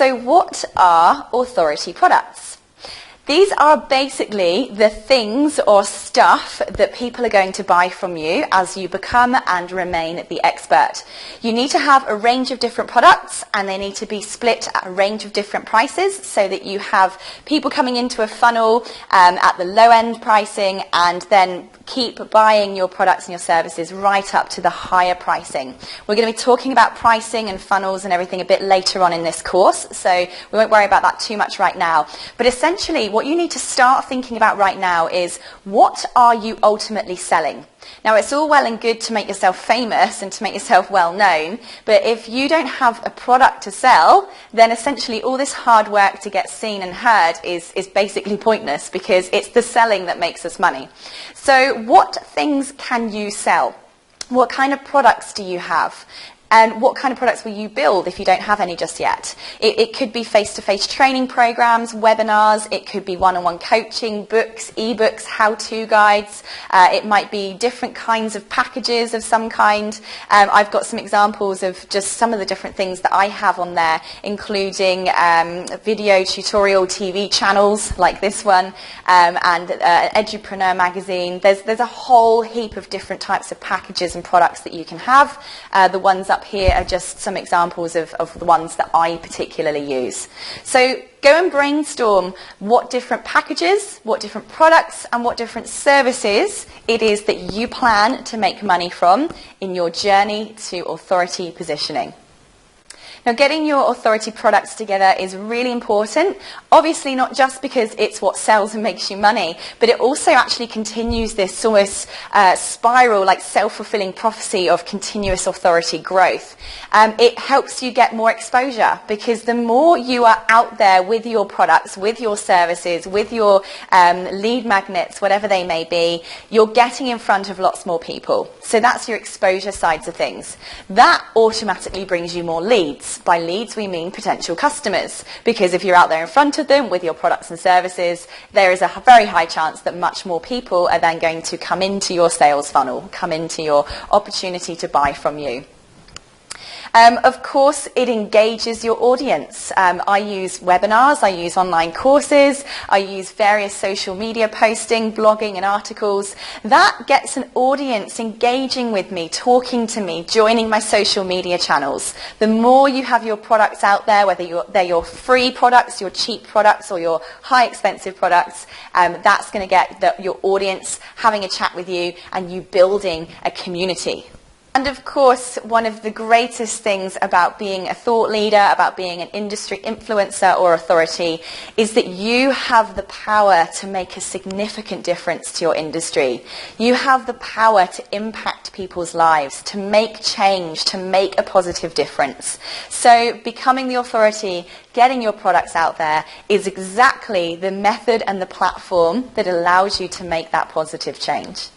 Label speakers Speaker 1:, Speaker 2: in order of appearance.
Speaker 1: So what are authority products? These are basically the things or stuff that people are going to buy from you as you become and remain the expert. You need to have a range of different products, and they need to be split at a range of different prices so that you have people coming into a funnel at the low end pricing, and then keep buying your products and your services right up to the higher pricing. We're going to be talking about pricing and funnels and everything a bit later on in this course, so we won't worry about that too much right now. But essentially, what you need to start thinking about right now is, what are you ultimately selling? Now, it's all well and good to make yourself famous and to make yourself well known, but if you don't have a product to sell, then essentially all this hard work to get seen and heard is basically pointless, because it's the selling that makes us money. So what things can you sell? What kind of products do you have? And what kind of products will you build if you don't have any just yet? It could be face-to-face training programs, webinars, it could be one-on-one coaching, books, ebooks, how-to guides. It might be different kinds of packages of some kind. I've got some examples of just some of the different things that I have on there, including video tutorial TV channels like this one, and Edu-preneur magazine. There's a whole heap of different types of packages and products that you can have. The ones up here are just some examples of the ones that I particularly use. So go and brainstorm what different packages, what different products, and what different services it is that you plan to make money from in your journey to authority positioning. Now, getting your authority products together is really important, obviously not just because it's what sells and makes you money, but it also actually continues this almost spiral, like self-fulfilling prophecy of continuous authority growth. It helps you get more exposure, because the more you are out there with your products, with your services, with your lead magnets, whatever they may be, you're getting in front of lots more people. So that's your exposure sides of things. That automatically brings you more leads. By leads, we mean potential customers, because if you're out there in front of them with your products and services, there is a very high chance that much more people are then going to come into your sales funnel, come into your opportunity to buy from you. Of course, it engages your audience. I use webinars, I use online courses, I use various social media posting, blogging and articles. That gets an audience engaging with me, talking to me, joining my social media channels. The more you have your products out there, whether they're your free products, your cheap products, or your high expensive products, that's going to get your audience having a chat with you and you building a community. And of course, one of the greatest things about being a thought leader, about being an industry influencer or authority, is that you have the power to make a significant difference to your industry. You have the power to impact people's lives, to make change, to make a positive difference. So becoming the authority, getting your products out there, is exactly the method and the platform that allows you to make that positive change.